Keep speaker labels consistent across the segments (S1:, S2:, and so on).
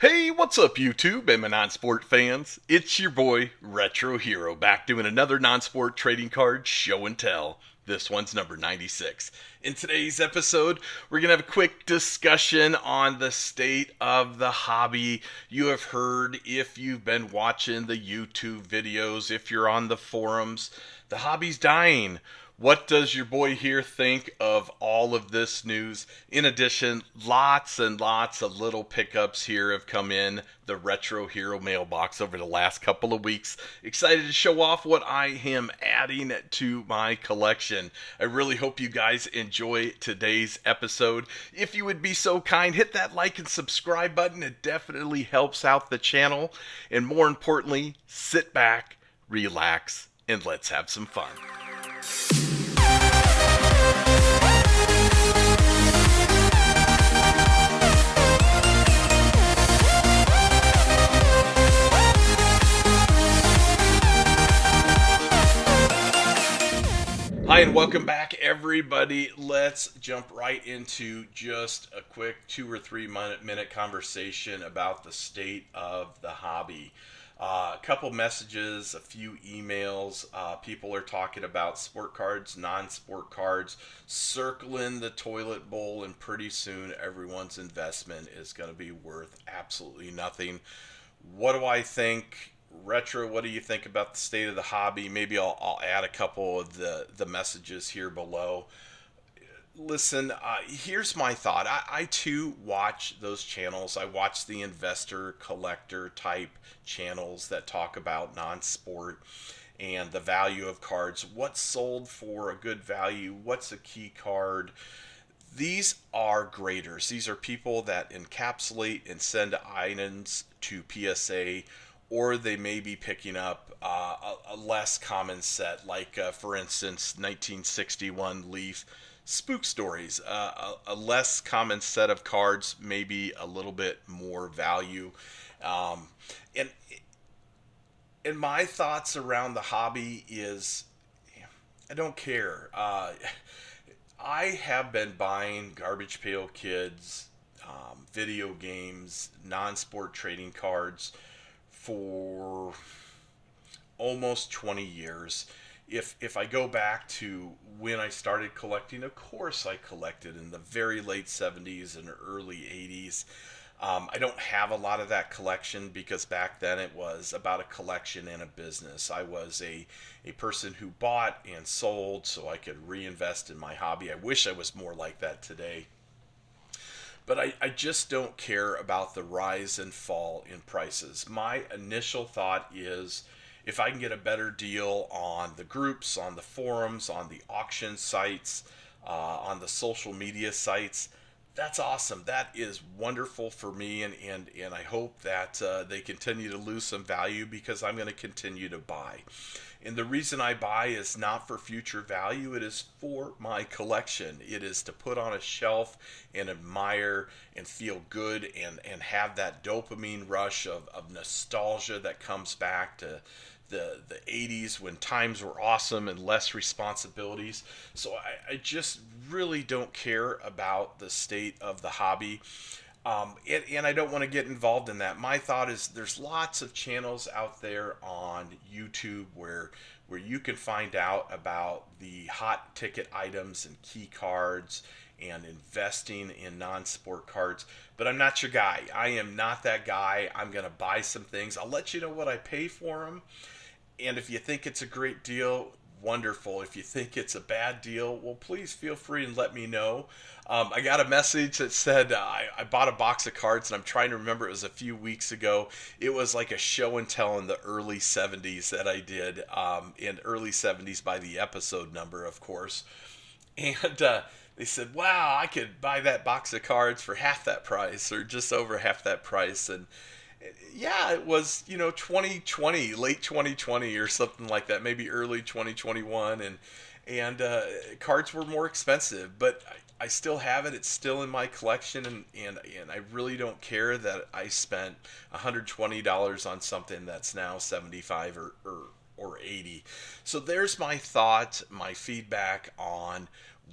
S1: Hey, what's up, YouTube and my non-sport fans? It's your boy, Retro Hero, back doing another non-sport trading card show and tell. This one's number 96. In today's episode, we're going to have a quick discussion on the state of the hobby. You have heard, if you've been watching the YouTube videos, if you're on the forums, the hobby's dying. What does your boy here think of all of this news? In addition, lots and lots of little pickups here have come in the Retro Hero mailbox over the last couple of weeks. Excited to show off what I am adding to my collection. I really hope you guys enjoy today's episode. If you would be so kind, hit that like and subscribe button. It definitely helps out the channel. And more importantly, sit back, relax, and let's have some fun. Hi and welcome back, everybody. Let's jump right into just a quick 2 or 3 minute conversation about the state of the hobby. A couple messages, a few emails. People are talking about sport cards, non-sport cards, circling the toilet bowl, and pretty soon everyone's investment is going to be worth absolutely nothing. What do I think? Retro, what do you think about the state of the hobby? Maybe I'll add a couple of the messages here below. Listen, here's my thought. I too watch those channels. I watch the investor collector type channels that talk about non-sport and the value of cards. What's sold for a good value? What's a key card? These are graders. These are people that encapsulate and send items to PSA, or they may be picking up a less common set, like, for instance, 1961 Leaf Spook Stories. A less common set of cards, maybe a little bit more value. Um, and and my thoughts around the hobby is, I don't care. I have been buying garbage pail kids, video games, non-sport trading cards for almost 20 years. If I go back to when I started collecting, of course I collected in the very late 70s and early 80s. I don't have a lot of that collection because back then it was about a collection and a business. I was a person who bought and sold so I could reinvest in my hobby. I wish I was more like that today. But I just don't care about the rise and fall in prices. My initial thought is if I can get a better deal on the groups, on the forums, on the auction sites, on the social media sites, that's awesome. That is wonderful for me, and I hope that they continue to lose some value because I'm going to continue to buy. And the reason I buy is not for future value, it is for my collection. It is to put on a shelf and admire and feel good and have that dopamine rush of nostalgia that comes back to the 80s when times were awesome and less responsibilities. So I just really don't care about the state of the hobby. And I don't want to get involved in that. My thought is there's lots of channels out there on YouTube where you can find out about the hot ticket items and key cards and investing in non-sport cards. But I'm not your guy. I am not that guy. I'm going to buy some things. I'll let you know what I pay for them. And if you think it's a great deal, wonderful. If you think it's a bad deal, well, please feel free and let me know. I got a message that said I bought a box of cards, and I'm trying to remember, it was a few weeks ago. It was like a show and tell in the early 70s that I did, in early 70s by the episode number, of course. And they said, wow, I could buy that box of cards for half that price or just over half that price. And yeah, it was, 2020, late 2020 or something like that, maybe early 2021, and cards were more expensive, but I still have it. It's still in my collection, and I really don't care that I spent $120 on something that's now 75 or 80. So there's my thought, my feedback on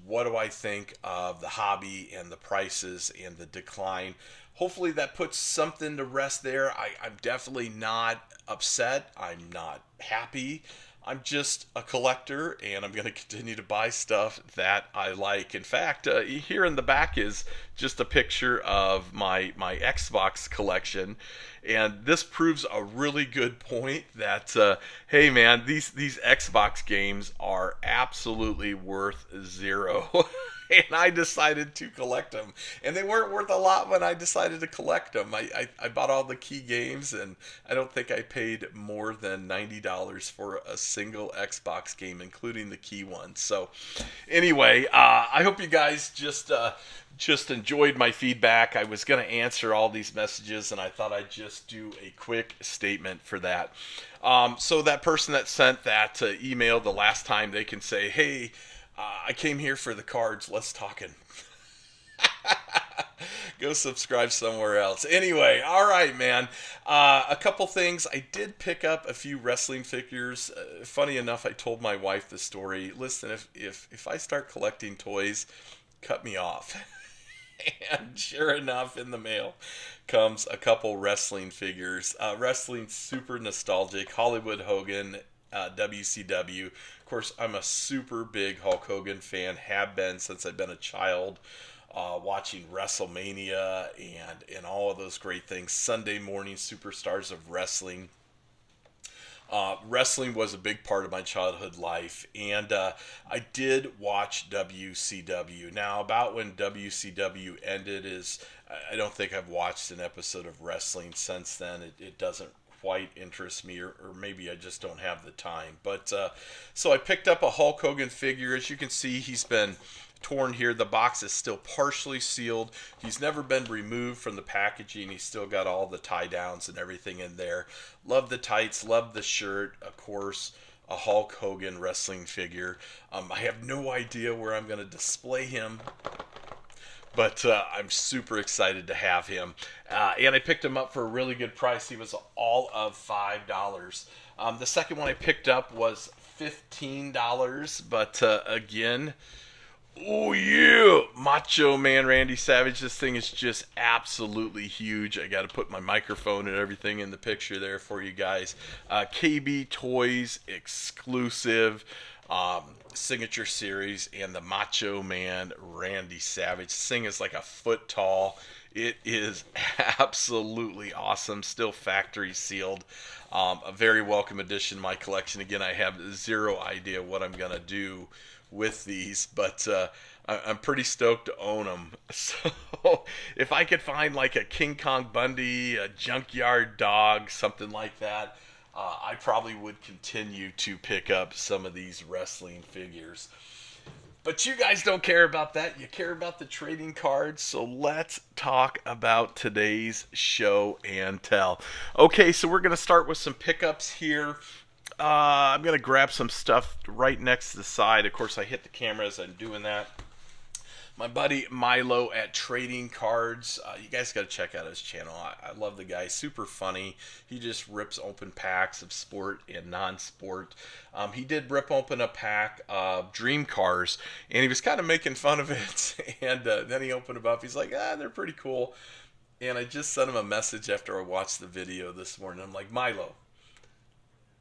S1: what do I think of the hobby and the prices and the decline. hopefully that puts something to rest there. I'm definitely not upset. I'm not happy. I'm just a collector, and I'm going to continue to buy stuff that I like. In fact, here in the back is just a picture of my Xbox collection, and this proves a really good point that hey man, these Xbox games are absolutely worth zero. And I decided to collect them. And they weren't worth a lot when I decided to collect them. I bought all the key games, and I don't think I paid more than $90 for a single Xbox game, including the key ones. So, anyway, I hope you guys just enjoyed my feedback. I was going to answer all these messages, and I thought I'd just do a quick statement for that. So that person that sent that email the last time, they can say, hey, I came here for the cards. Let's talkin'. Go subscribe somewhere else. Anyway, all right, man. A couple things. I did pick up a few wrestling figures. Funny enough, I told my wife the story. Listen, if I start collecting toys, cut me off. And sure enough, in the mail comes a couple wrestling figures. Wrestling super nostalgic. Hollywood Hogan, WCW. Of course, I'm a super big Hulk Hogan fan, have been since I've been a child, watching WrestleMania and all of those great things. Sunday morning superstars of wrestling. Wrestling was a big part of my childhood life, and I did watch WCW. Now, about when WCW ended is, I don't think I've watched an episode of wrestling since then. It doesn't quite interest me, or maybe I just don't have the time. But so I picked up a Hulk Hogan figure. As you can see, he's been torn here. The box is still partially sealed. He's never been removed from the packaging. He's still got all the tie downs and everything in there. Love the tights, love the shirt, of course. A Hulk Hogan wrestling figure. I have no idea where I'm going to display him, but I'm super excited to have him. And I picked him up for a really good price. He was all of $5. The second one I picked up was $15, but again, oh yeah, Macho Man Randy Savage. This thing is just absolutely huge. I got to put my microphone and everything in the picture there for you guys. KB Toys exclusive. Signature series, and the Macho Man Randy Savage. This thing is like a foot tall. It is absolutely awesome. Still factory sealed. A very welcome addition to my collection. Again, I have zero idea what I'm gonna do with these, but I'm pretty stoked to own them. So if I could find like a King Kong Bundy, a Junkyard Dog, something like that, I probably would continue to pick up some of these wrestling figures. But you guys don't care about that. You care about the trading cards. So let's talk about today's show and tell. Okay, so we're going to start with some pickups here. I'm going to grab some stuff right next to the side. Of course, I hit the camera as I'm doing that. My buddy Milo at Trading Cards. You guys got to check out his channel. I love the guy. Super funny. He just rips open packs of sport and non-sport. He did rip open a pack of Dream Cars, and he was kind of making fun of it. And then he opened them up. He's like, they're pretty cool. And I just sent him a message after I watched the video this morning. I'm like, Milo,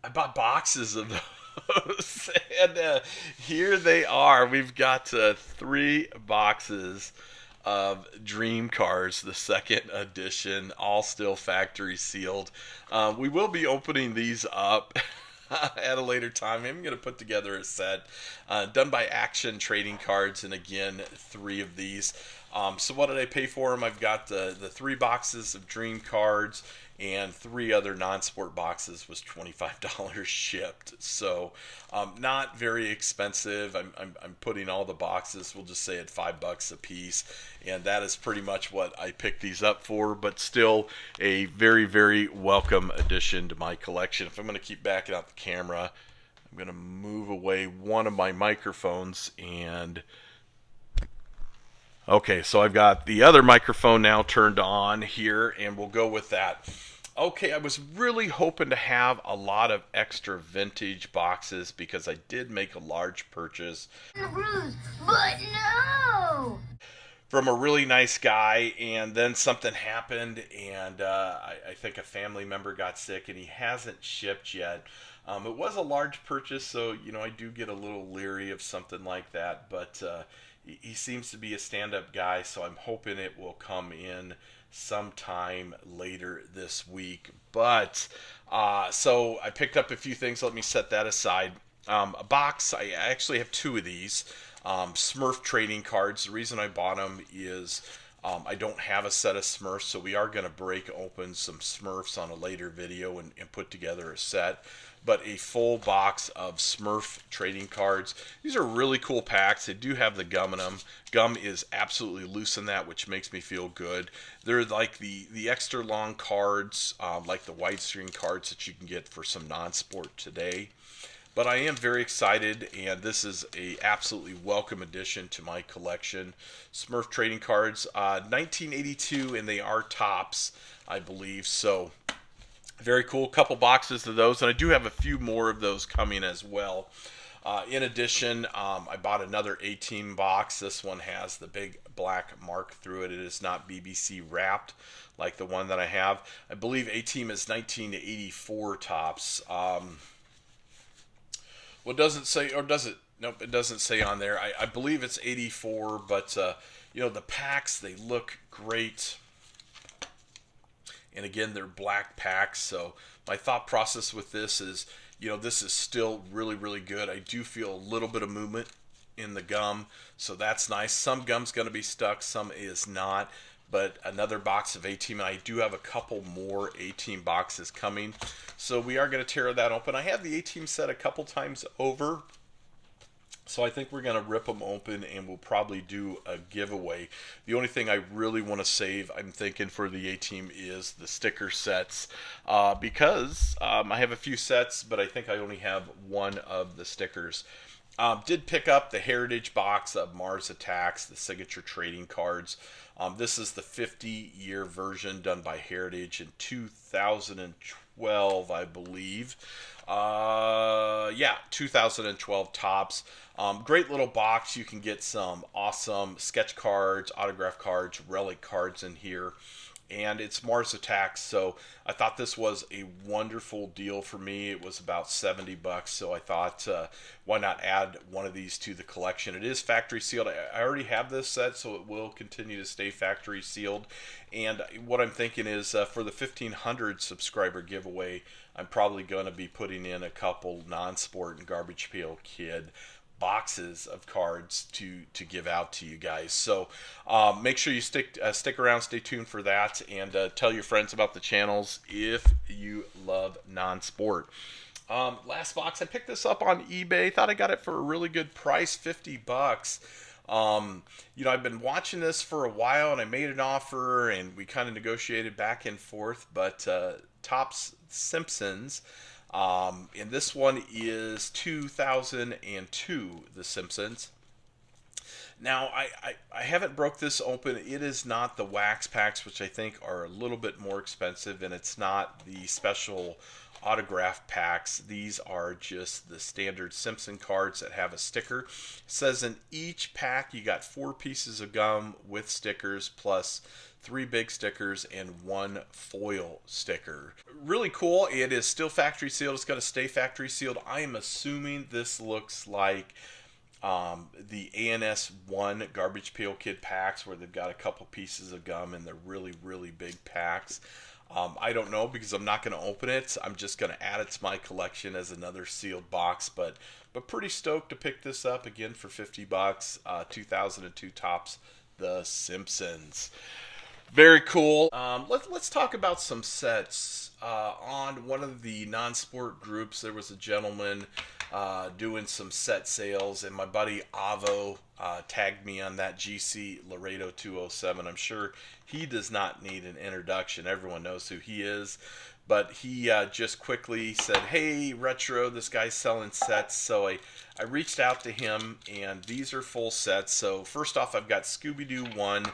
S1: I bought boxes of those. And here they are. We've got 3 boxes of Dream Cars, the second edition, all still factory sealed. We will be opening these up at a later time. I'm going to put together a set done by Action Trading Cards, and again, 3 of these. So what did I pay for them? I've got the 3 boxes of Dream Cards, and 3 other non-sport boxes was $25 shipped. So not very expensive. I'm putting all the boxes, we'll just say, at $5 a piece, and that is pretty much what I picked these up for, but still a very, very welcome addition to my collection. If I'm going to keep backing out the camera, I'm going to move away one of my microphones, and okay, so I've got the other microphone now turned on here, and we'll go with that. Okay, I was really hoping to have a lot of extra vintage boxes because I did make a large purchase.
S2: Bruce, but no!
S1: from a really nice guy, and then something happened, and I think a family member got sick, and he hasn't shipped yet. It was a large purchase, so I do get a little leery of something like that, but he seems to be a stand-up guy, so I'm hoping it will come in sometime later this week. But so I picked up a few things. Let me set that aside. A box. I actually have two of these Smurf trading cards. The reason I bought them is I don't have a set of Smurfs, so we are going to break open some Smurfs on a later video and put together a set. But a full box of Smurf trading cards. These are really cool packs. They do have the gum in them. Gum is absolutely loose in that, which makes me feel good. They're like the extra long cards, like the widescreen cards that you can get for some non-sport today. But I am very excited, and this is a absolutely welcome addition to my collection. Smurf trading cards, 1982, and they are tops, I believe. So very cool. Couple boxes of those, and I do have a few more of those coming as well. In addition, I bought another A-Team box. This one has the big black mark through it. It is not BBC wrapped like the one that I have. I believe A-Team is 1984 tops. Well, it doesn't say, or does it? Nope, it doesn't say on there. I believe it's 84, but the packs, they look great. And again, they're black packs. So my thought process with this is, this is still really, really good. I do feel a little bit of movement in the gum, so that's nice. Some gum's going to be stuck, some is not. But another box of A-Team, and I do have a couple more A-Team boxes coming. So we are going to tear that open. I have the A-Team set a couple times over, so I think we're going to rip them open, and we'll probably do a giveaway. The only thing I really want to save, I'm thinking, for the A-Team is the sticker sets, because I have a few sets, but I think I only have one of the stickers. Did pick up the Heritage box of Mars Attacks, the signature trading cards. This is the 50-year version done by Heritage in 2012, I believe. Yeah, 2012 tops. Great little box. You can get some awesome sketch cards, autograph cards, relic cards in here. And it's Mars Attacks, so I thought this was a wonderful deal for me. It was about $70, so I thought, why not add one of these to the collection? It is factory sealed. I already have this set, so it will continue to stay factory sealed. And what I'm thinking is, for the 1,500 subscriber giveaway, I'm probably going to be putting in a couple non-sport and Garbage Pail Kid boxes of cards to give out to you guys. So make sure you stick around, stay tuned for that, and tell your friends about the channels if you love non-sport. Last box, I picked this up on eBay. Thought I got it for a really good price, $50. I've been watching this for a while, and I made an offer, and we kind of negotiated back and forth. But Topps Simpsons. And this one is 2002, The Simpsons. Now, I haven't broke this open. It is not the wax packs, which I think are a little bit more expensive, and it's not the special autograph packs. These are just the standard Simpson cards that have a sticker. It says in each pack you got 4 pieces of gum with stickers plus 3 big stickers and 1 foil sticker. Really cool. It is still factory sealed. It's going to stay factory sealed. I am assuming this looks like the ANS 1 Garbage Pail Kid packs, where they've got a couple pieces of gum and they're really, really big packs. I don't know, because I'm not going to open it. I'm just going to add it to my collection as another sealed box. But pretty stoked to pick this up again for $50. 2002 Topps The Simpsons. Very cool. Let's talk about some sets. On one of the non-sport groups, there was a gentleman doing some set sales, and my buddy Avo tagged me on that GC Laredo 207. I'm sure he does not need an introduction. Everyone knows who he is. But he just quickly said, "Hey, Retro, this guy's selling sets." So I reached out to him, and these are full sets. So first off, I've got Scooby-Doo 1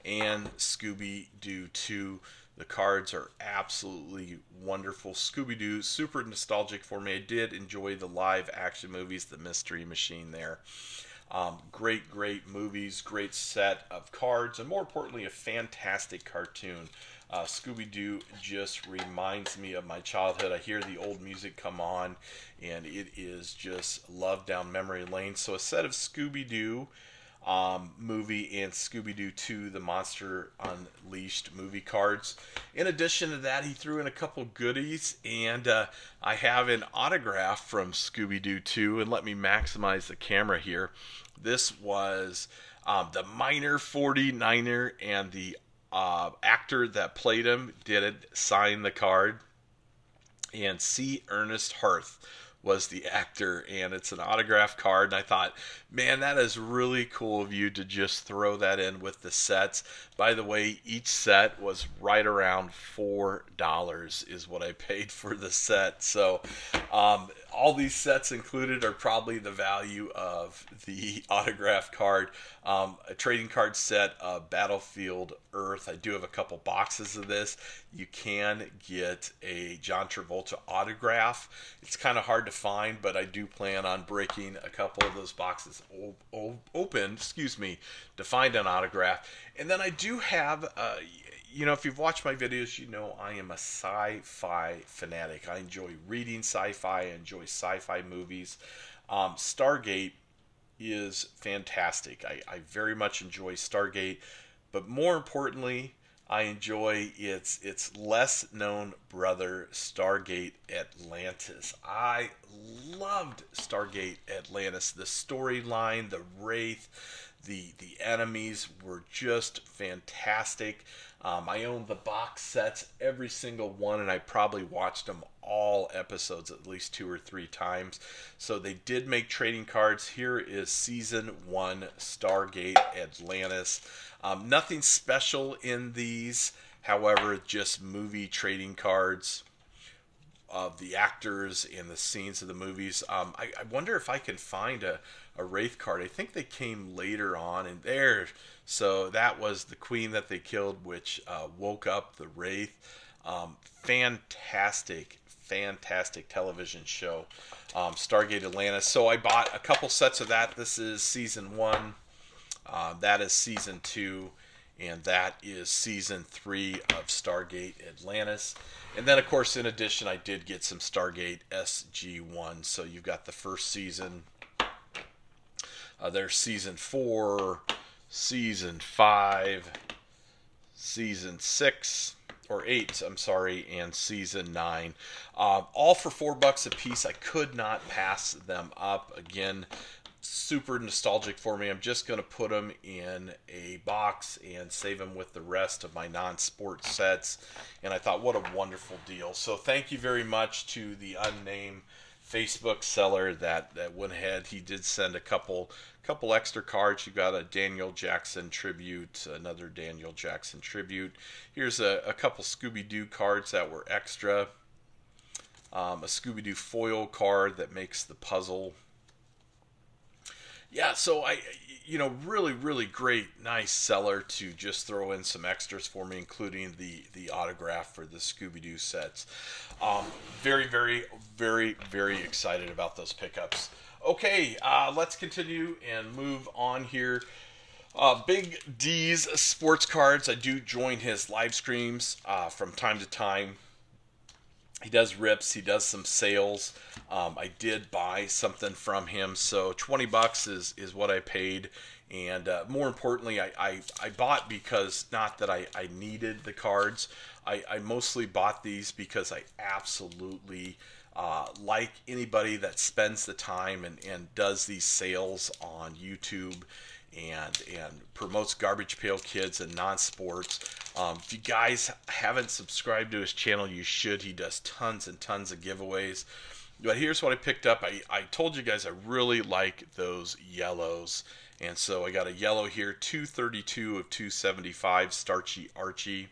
S1: and Scooby-Doo 2. The cards are absolutely wonderful. Scooby-Doo, super nostalgic for me. I did enjoy the live action movies, the Mystery Machine there. Great movies, great set of cards, and more importantly, a fantastic cartoon. Scooby-Doo just reminds me of my childhood. I hear the old music come on, and it is just love down memory lane. So a set of Scooby-Doo movie and Scooby-Doo 2, the Monster Unleashed movie cards. In addition to that, he threw in a couple goodies, and I have an autograph from Scooby-Doo 2, and let me maximize the camera here. This was the minor 49er, and the actor that played him did it, sign the card, and C. Ernest Harth was the actor, and it's an autograph card. And I thought, man, that is really cool of you to just throw that in with the sets. By the way, each set was right around $4 is what I paid for the set. So all these sets included are probably the value of the autograph card. A trading card set of Battlefield Earth. I do have a couple boxes of this. You can get a John Travolta autograph. It's kind of hard to find, but I do plan on breaking a couple of those boxes open, to find an autograph. And then I do have, if you've watched my videos, you know I am a sci-fi fanatic. I enjoy reading sci-fi. I enjoy sci-fi movies. Stargate is fantastic. I very much enjoy Stargate, but more importantly, I enjoy its less known brother, Stargate Atlantis. I loved Stargate Atlantis. The storyline, the Wraith, the enemies were just fantastic. I own the box sets, every single one, and I probably watched them all episodes at least 2 or 3 times. So they did make trading cards. Here is Season 1 Stargate Atlantis. Nothing special in these, however, just movie trading cards of the actors and the scenes of the movies. I wonder if I can find a Wraith card. I think they came later on in there. So that was the queen that they killed, which woke up the Wraith. Fantastic television show, Stargate Atlantis. So I bought a couple sets of that. This is Season 1. That is Season 2. And that is Season 3 of Stargate Atlantis. And then, of course, in addition, I did get some Stargate SG-1. So you've got the first season. There's Season 4, Season 5, Season 6, or 8, I'm sorry, and Season 9. All for $4 a piece. I could not pass them up. Again, super nostalgic for me. I'm just going to put them in a box and save them with the rest of my non-sport sets. And I thought, what a wonderful deal. So thank you very much to the unnamed Facebook seller that went ahead. He did send a couple extra cards. You got a Daniel Jackson tribute, another Daniel Jackson tribute. Here's a couple Scooby-Doo cards that were extra. A Scooby-Doo foil card that makes the puzzle. Yeah, so really great, nice seller to just throw in some extras for me, including the autograph for the Scooby-Doo sets. Very excited about those pickups. Okay, let's continue and move on here. Big D's sports cards. I do join his live streams from time to time. He does rips. He does some sales. I did buy something from him, so $20 is what I paid. And more importantly, I bought because not that I needed the cards. I mostly bought these because I absolutely like anybody that spends the time and does these sales on YouTube and promotes Garbage Pail Kids and non-sports. If you guys haven't subscribed to his channel, you should. He does tons and tons of giveaways. But here's what I picked up. I told you guys I really like those yellows. And so I got a yellow here, 232 of 275, Starchy Archie.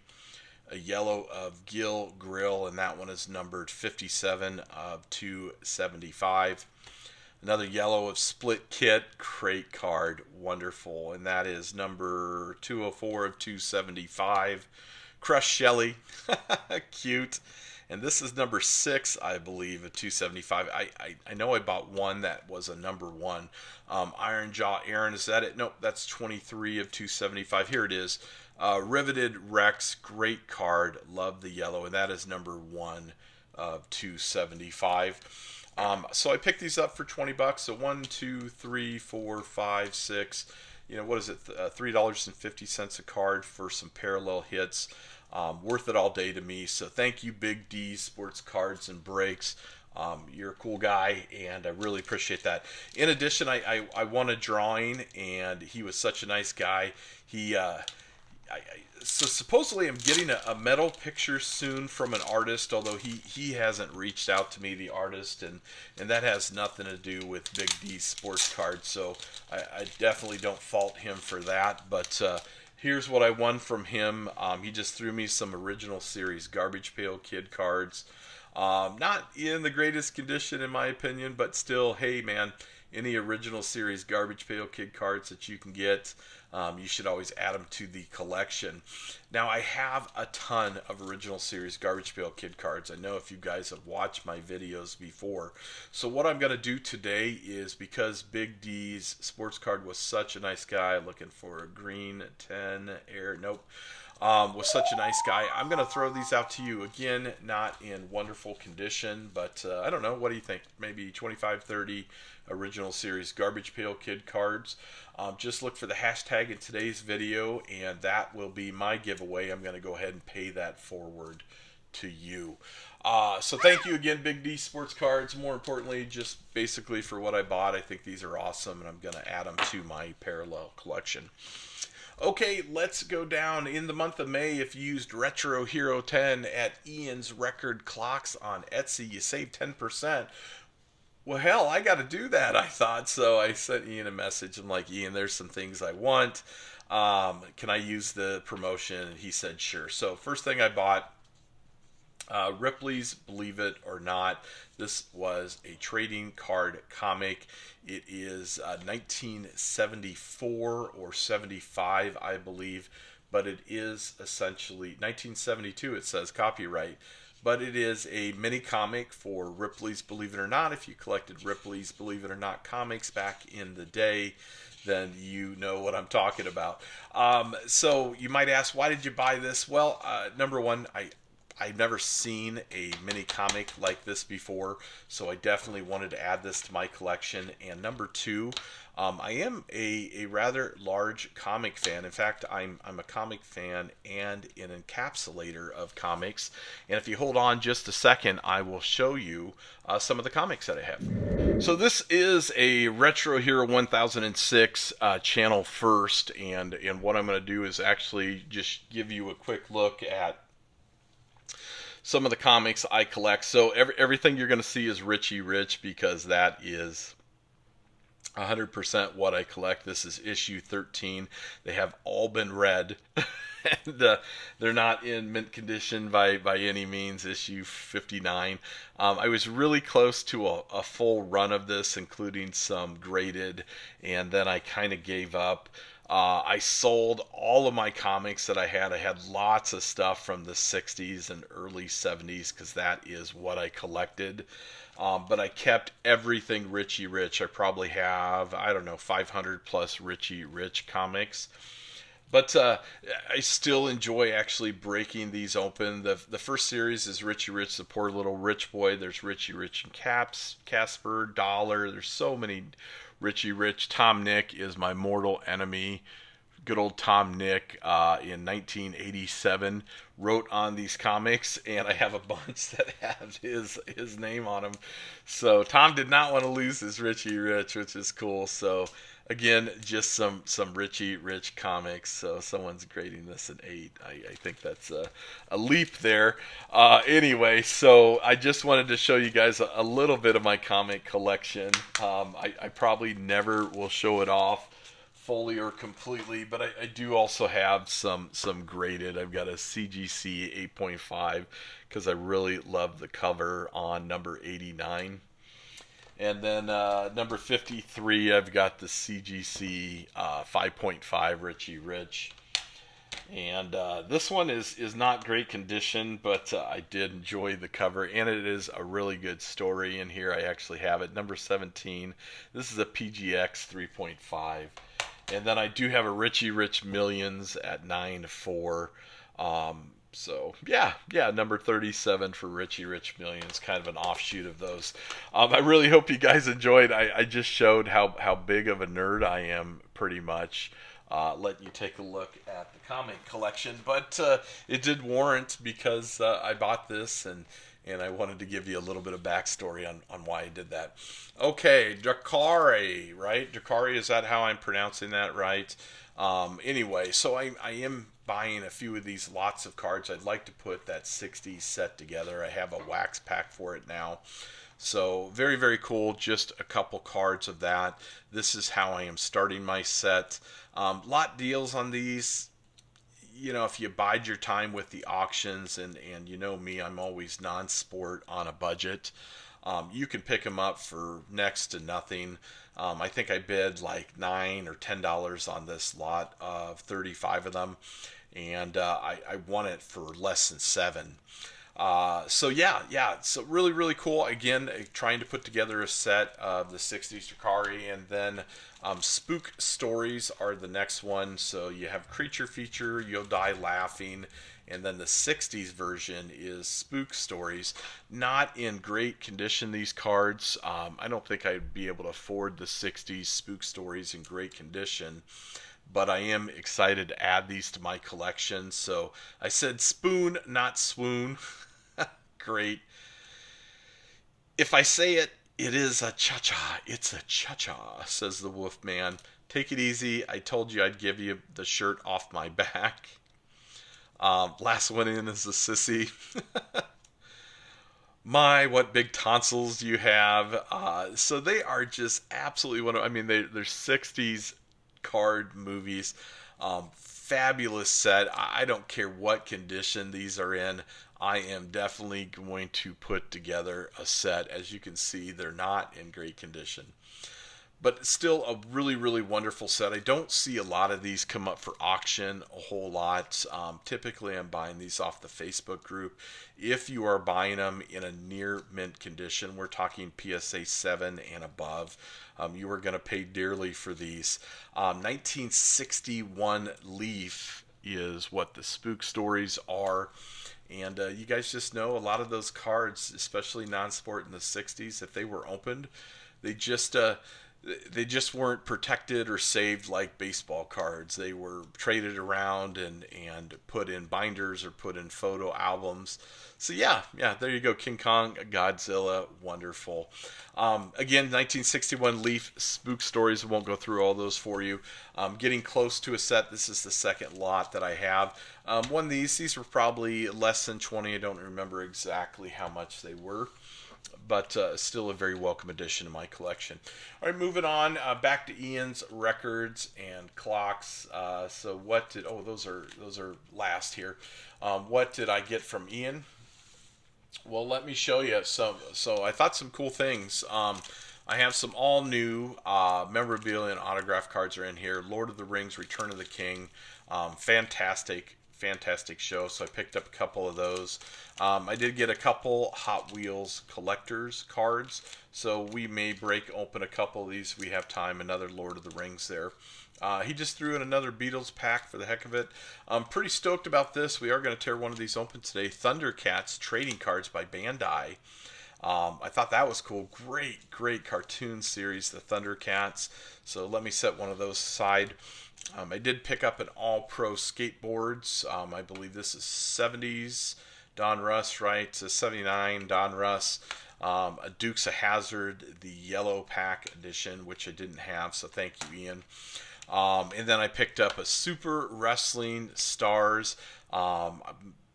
S1: A yellow of Gil Grill, and that one is numbered 57 of 275. Another yellow of Split Kit, great card, wonderful, and that is number 204 of 275. Crush Shelly, cute. and this is number 6, I believe, of 275. I know I bought one that was a number 1. Iron Jaw Aaron, is that it? Nope, that's 23 of 275. Here it is. Riveted Rex, great card. Love the yellow, and that is number 1 of 275. So I picked these up for 20 bucks. So 1, 2, 3, 4, 5, 6. What is it? $3.50 a card for some parallel hits. Worth it all day to me. So thank you, Big D Sports Cards and Breaks. You're a cool guy, and I really appreciate that. In addition, I won a drawing, and he was such a nice guy. So supposedly I'm getting a metal picture soon from an artist, although he hasn't reached out to me, the artist, and that has nothing to do with Big D's sports cards, so I definitely don't fault him for that. But here's what I won from him. He just threw me some original series Garbage Pail Kid cards. Not in the greatest condition in my opinion, but still, hey man, any original series Garbage Pail Kid cards that you can get, you should always add them to the collection. Now, I have a ton of original series Garbage Pail Kid cards. I know if you guys have watched my videos before. So what I'm going to do today is, because Big D's sports card was such a nice guy, looking for a green 10 air, nope, was such a nice guy, I'm going to throw these out to you. Again, not in wonderful condition, but I don't know, what do you think? Maybe 25, 30 original series Garbage Pail Kid cards. Just look for the hashtag in today's video, and that will be my giveaway. I'm going to go ahead and pay that forward to you. So thank you again, Big D Sports Cards. More importantly, just basically for what I bought. I think these are awesome, and I'm going to add them to my parallel collection. Okay, let's go down. In the month of May, if you used Retro Hero 10 at Ian's Record Clocks on Etsy, you saved 10%. Well, hell, I got to do that, I thought. So I sent Ian a message. I'm like, Ian, there's some things I want. Can I use the promotion? And he said, sure. So first thing I bought, Ripley's Believe It or Not. This was a trading card comic. It is 1974 or 75, I believe, but it is essentially 1972. It says copyright, but it is a mini comic for Ripley's Believe It or Not. If you collected Ripley's Believe It or Not comics back in the day, then you know what I'm talking about. So you might ask, why did you buy this? Well, number one, I've never seen a mini comic like this before, so I definitely wanted to add this to my collection. And number two, I am a rather large comic fan. In fact, I'm a comic fan and an encapsulator of comics. And if you hold on just a second, I will show you some of the comics that I have. So this is a Retro Hero 1006 channel first, and what I'm going to do is actually just give you a quick look at some of the comics I collect. So everything you're going to see is Richie Rich, because that is 100% what I collect. This is issue 13. They have all been read, and they're not in mint condition by any means. Issue 59. I was really close to a full run of this, including some graded, and then I kind of gave up. I sold all of my comics that I had. I had lots of stuff from the 60s and early 70s, because that is what I collected. But I kept everything Richie Rich. I probably have, I don't know, 500 plus Richie Rich comics. But I still enjoy actually breaking these open. The first series is Richie Rich, the poor little rich boy. There's Richie Rich and Casper, Dollar. There's so many Richie Rich. Tom Nick is my mortal enemy. Good old Tom Nick in 1987 wrote on these comics, and I have a bunch that have his name on them. So Tom did not want to lose his Richie Rich, which is cool. So again, just some Richie Rich comics. So someone's grading this an 8. I think that's a leap there. Anyway, so I just wanted to show you guys a little bit of my comic collection. I probably never will show it off fully or completely, but I do also have some graded. I've got a CGC 8.5 because I really love the cover on number 89. And then number 53, I've got the CGC 5.5 Richie Rich. And this one is not great condition, but I did enjoy the cover, and it is a really good story. And here I actually have it, number 17. This is a PGX 3.5. And then I do have a Richie Rich Millions at 9.4. So yeah, number 37 for Richie Rich Millions, kind of an offshoot of those. I really hope you guys enjoyed. I just showed how big of a nerd I am, pretty much. Letting you take a look at the comic collection, but it did warrant, because I bought this, and I wanted to give you a little bit of backstory on why I did that. Okay, Drakari, right? Drakari, is that how I'm pronouncing that right? Anyway, so I am buying a few of these lots of cards. I'd like to put that 60 set together. I have a wax pack for it now. So very, very cool. Just a couple cards of that. This is how I am starting my set. Lot deals on these. You know, if you bide your time with the auctions, and you know me, I'm always non-sport on a budget. You can pick them up for next to nothing. I think I bid like $9 or $10 on this lot of 35 of them, and I won it for less than 7. So yeah, so really, really cool. Again, trying to put together a set of the 60s Drakari, and then Spook Stories are the next one. So you have Creature Feature, You'll Die Laughing, and then the 60s version is Spook Stories. Not in great condition, these cards. I don't think I'd be able to afford the 60s Spook Stories in great condition, but I am excited to add these to my collection. So I said spoon, not swoon. Great. If I say it, it is a cha-cha. It's a cha-cha, says the Wolfman. Take it easy. I told you I'd give you the shirt off my back. Last one in is the sissy. My, what big tonsils you have. So they are just absolutely one of, I mean, they're 60s card movies. Fabulous set. I don't care what condition these are in. I am definitely going to put together a set. As you can see, they're not in great condition, but still a really, really wonderful set. I don't see a lot of these come up for auction a whole lot. Typically, I'm buying these off the Facebook group. If you are buying them in a near mint condition, we're talking PSA 7 and above, you are going to pay dearly for these. 1961 Leaf is what the Spook Stories are. And you guys just know a lot of those cards, especially non-sport in the 60s, if they were opened, they just weren't protected or saved like baseball cards. They were traded around and put in binders or put in photo albums. So yeah, there you go. King Kong, Godzilla, wonderful. Again, 1961 Leaf Spook Stories. I won't go through all those for you. Getting close to a set. This is the second lot that I have. One of these were probably less than 20. I don't remember exactly how much they were, but still a very welcome addition to my collection. All right, moving on back to Ian's records and clocks. So what did? Oh, those are last here. What did I get from Ian? Well, let me show you. So I thought some cool things. I have some all new memorabilia and autograph cards are in here. Lord of the Rings, Return of the King. Fantastic show. So I picked up a couple of those. I did get a couple Hot Wheels collectors cards. So we may break open a couple of these. We have time. Another Lord of the Rings there. He just threw in another Beatles pack for the heck of it. I'm pretty stoked about this. We are going to tear one of these open today. Thundercats trading cards by Bandai. I thought that was cool. Great cartoon series, the Thundercats. So let me set one of those aside. I did pick up an All-Pro Skateboards. I believe this is 70s Don Russ, right? It's a 79 Don Russ. A Dukes of Hazzard, the yellow pack edition, which I didn't have, so thank you, Ian. And then I picked up a Super Wrestling Stars,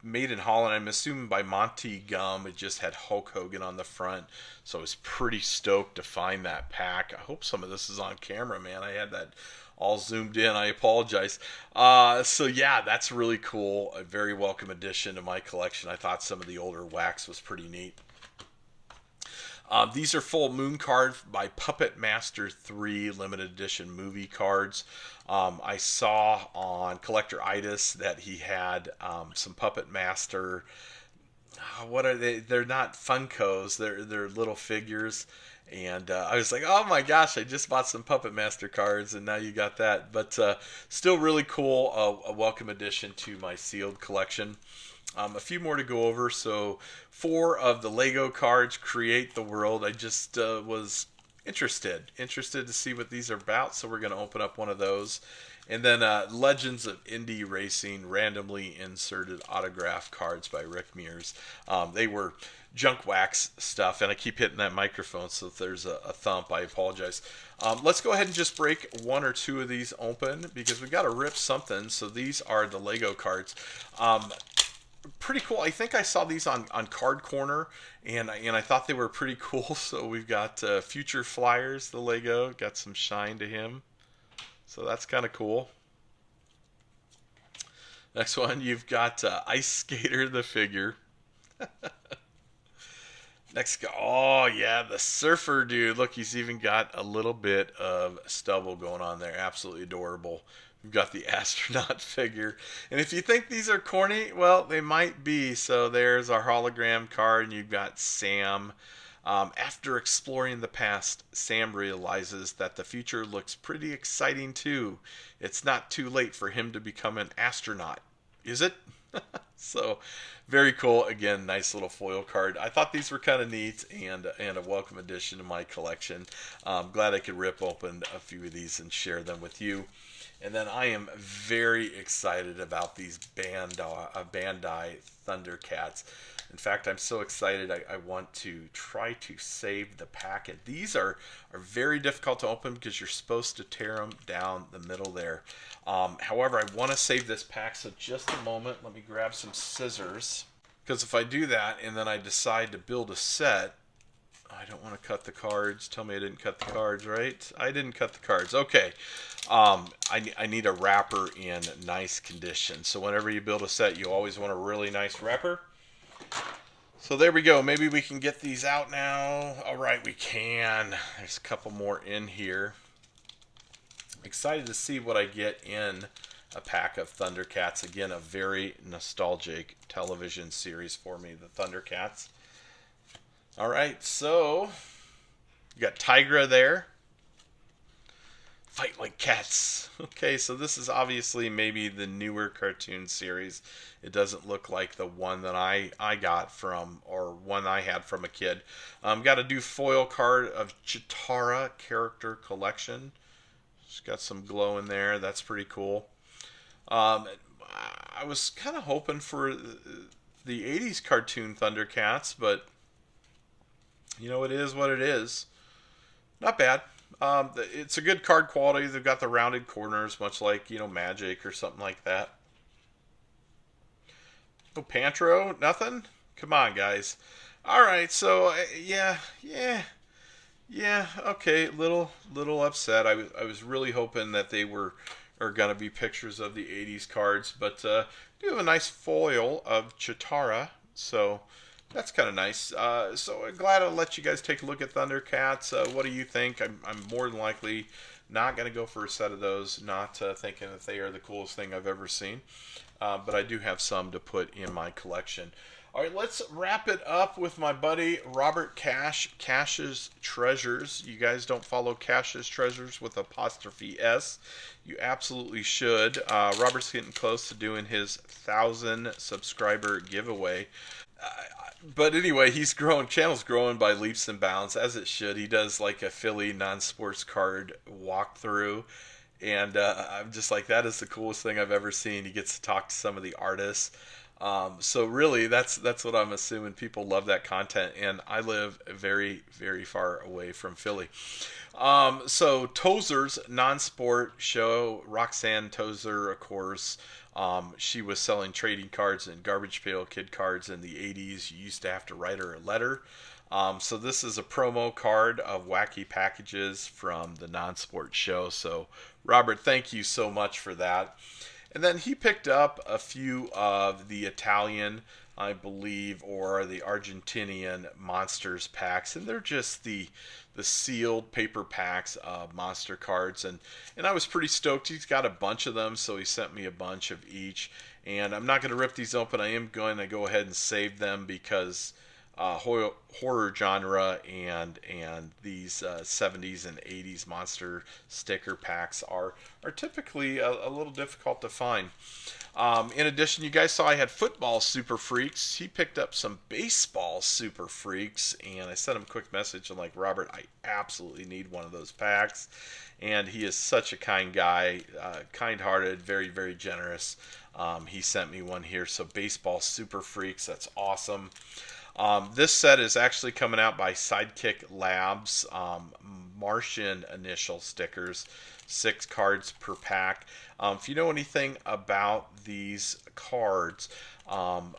S1: made in Holland. I'm assuming by Monty Gum. It just had Hulk Hogan on the front, so I was pretty stoked to find that pack. I hope some of this is on camera, man. I had that all zoomed in. I apologize. So yeah, that's really cool. A very welcome addition to my collection. I thought some of the older wax was pretty neat. These are full moon cards by Puppet Master 3 limited edition movie cards. I saw on Collector Itis that he had some Puppet Master. What are they? They're not Funkos. They're little figures. And I was like, oh my gosh, I just bought some Puppet Master cards, and now you got that. But still really cool, a welcome addition to my sealed collection. A few more to go over. So 4 of the Lego cards create the world. I just was interested to see what these are about. So we're going to open up one of those. And then Legends of Indie Racing, randomly inserted autograph cards by Rick Mears. They were junk wax stuff, and I keep hitting that microphone, so if there's a thump, I apologize. Let's go ahead and just break 1 or 2 of these open, because we got to rip something. So these are the Lego cards. Pretty cool. I think I saw these on Card Corner, and I thought they were pretty cool. So we've got Future Flyers, the Lego, got some shine to him. So that's kind of cool. Next one, you've got Ice Skater, the figure. Next guy, oh yeah, the surfer dude. Look, he's even got a little bit of stubble going on there. Absolutely adorable. We've got the astronaut figure. And if you think these are corny, well, they might be. So there's our hologram card, and you've got Sam. After exploring the past, Sam realizes that the future looks pretty exciting too. It's not too late for him to become an astronaut, is it? So, very cool. Again, nice little foil card. I thought these were kind of neat and a welcome addition to my collection. Glad I could rip open a few of these and share them with you. And then I am very excited about these Bandai Thundercats. In fact, I'm so excited I want to try to save the packet. These are very difficult to open because you're supposed to tear them down the middle there. However, I want to save this pack, so just a moment. Let me grab some scissors. Because if I do that and then I decide to build a set, I don't want to cut the cards. Tell me I didn't cut the cards, right? I didn't cut the cards. Okay. I need a wrapper in nice condition. So whenever you build a set, you always want a really nice wrapper. So there we go. Maybe we can get these out now. All right, we can. There's a couple more in here. Excited to see what I get in a pack of Thundercats. Again, a very nostalgic television series for me, the Thundercats. All right, so you got Tigra there. Fight like cats. Okay, so this is obviously maybe the newer cartoon series. It doesn't look like the one that I got from, or one I had from a kid. Got a new foil card of Chitara character collection. It's got some glow in there. That's pretty cool. I was kind of hoping for the 80s cartoon Thundercats, but you know, it is what it is. Not bad. It's a good card quality. They've got the rounded corners, much like, you know, Magic or something like that. Oh, Pantro? Nothing? Come on, guys. Alright, so, yeah. Okay, little upset. I was really hoping that they are going to be pictures of the 80s cards, but do have a nice foil of Chitara, so that's kind of nice. So I'm glad I'll let you guys take a look at Thundercats. What do you think? I'm more than likely not going to go for a set of those, not thinking that they are the coolest thing I've ever seen. But I do have some to put in my collection. All right, let's wrap it up with my buddy Robert Cash, Cash's Treasures. You guys don't follow Cash's Treasures with apostrophe S. You absolutely should. Robert's getting close to doing his 1,000 subscriber giveaway. But anyway, he's growing. Channel's growing by leaps and bounds, as it should. He does like a Philly non-sports card walkthrough, and I'm just like, that is the coolest thing I've ever seen. He gets to talk to some of the artists. So really, that's what I'm assuming. People love that content, and I live very, very far away from Philly. So Tozer's non-sport show, Roxanne Tozer, of course. She was selling trading cards and Garbage Pail Kid cards in the 80s. You used to have to write her a letter. So this is a promo card of wacky packages from the non-sport show. So Robert, thank you so much for that. And then he picked up a few of the Italian I believe, or the Argentinian Monsters packs, and they're just the sealed paper packs of monster cards, and I was pretty stoked. He's got a bunch of them, so he sent me a bunch of each. And I'm not going to rip these open. I am going to go ahead and save them because horror genre and these 70s and 80s monster sticker packs are typically a little difficult to find. In addition, you guys saw I had football super freaks. He picked up some baseball super freaks, and I sent him a quick message. I'm like, Robert, I absolutely need one of those packs. And he is such a kind guy, kind-hearted, very, very generous. He sent me one here. So baseball super freaks, that's awesome. This set is actually coming out by Sidekick Labs. Martian initial stickers, 6 cards per pack. If you know anything about these cards,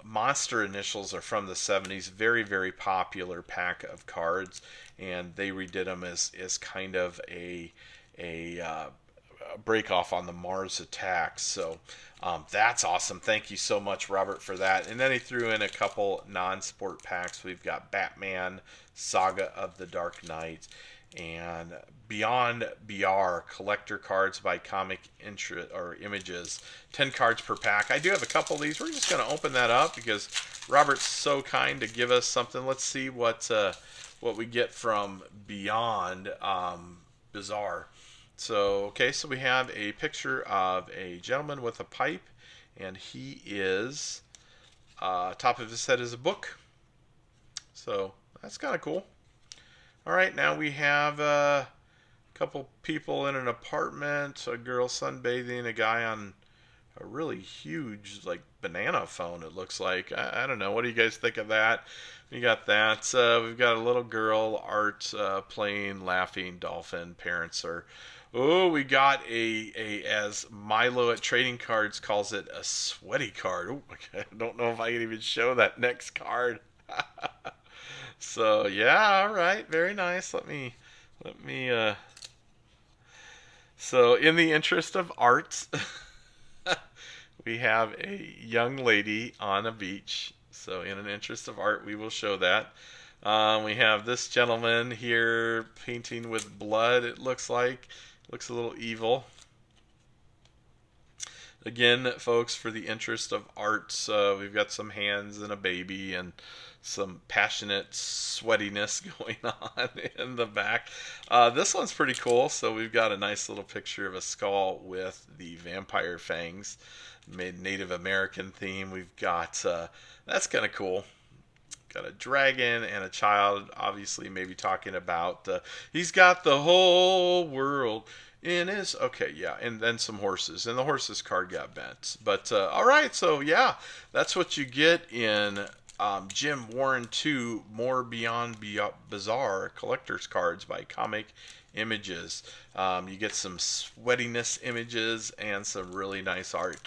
S1: Monster initials are from the 70s, very, very popular pack of cards, and they redid them as kind of a break off on the Mars attacks. So that's awesome. Thank you so much, Robert, for that. And then he threw in a couple non-sport packs. We've got Batman, Saga of the Dark Knight, and Beyond BR collector cards by Comic Images, 10 cards per pack. I do have a couple of these. We're just going to open that up because Robert's so kind to give us something. Let's see what we get from Beyond Bizarre. So, okay, so we have a picture of a gentleman with a pipe, and he is, top of his head is a book. So, that's kind of cool. All right, now we have a couple people in an apartment, a girl sunbathing, a guy on a really huge, like, banana phone, it looks like. I don't know. What do you guys think of that? We got that. We've got a little girl, art, playing, laughing, dolphin. Parents are... Oh, we got as Milo at Trading Cards calls it, a sweaty card. Oh, I don't know if I can even show that next card. So, yeah, all right. Very nice. Let me, so in the interest of art, we have a young lady on a beach. So in an interest of art, we will show that. We have this gentleman here painting with blood, it looks like. Looks a little evil. Again, folks, for the interest of art, we've got some hands and a baby and some passionate sweatiness going on in the back. This one's pretty cool. So we've got a nice little picture of a skull with the vampire fangs, made Native American theme. We've got, that's kind of cool. Got a dragon and a child, obviously maybe talking about, he's got the whole world in his, okay, yeah, and then some horses, and the horses card got bent. But, all right, so yeah, that's what you get in Jim Warren 2, More Beyond Bizarre collector's cards by Comic Images. You get some sweatiness images and some really nice art.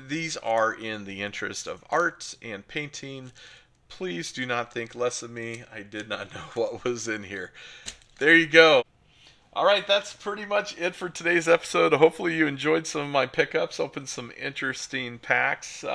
S1: These are in the interest of art and painting. Please do not think less of me. I did not know what was in here. There you go. All right, that's pretty much it for today's episode. Hopefully you enjoyed some of my pickups, opened some interesting packs.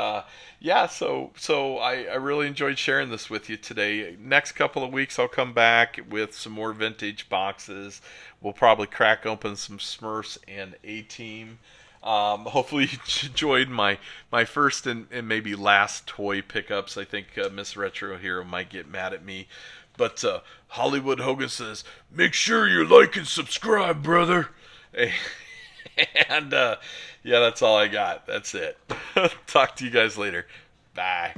S1: Yeah, so I really enjoyed sharing this with you today. Next couple of weeks I'll come back with some more vintage boxes. We'll probably crack open some Smurfs and A-Team. Hopefully you enjoyed my first and maybe last toy pickups. I think Miss Retro Hero might get mad at me. But Hollywood Hogan says, make sure you like and subscribe, brother. And yeah, that's all I got. That's it. Talk to you guys later. Bye.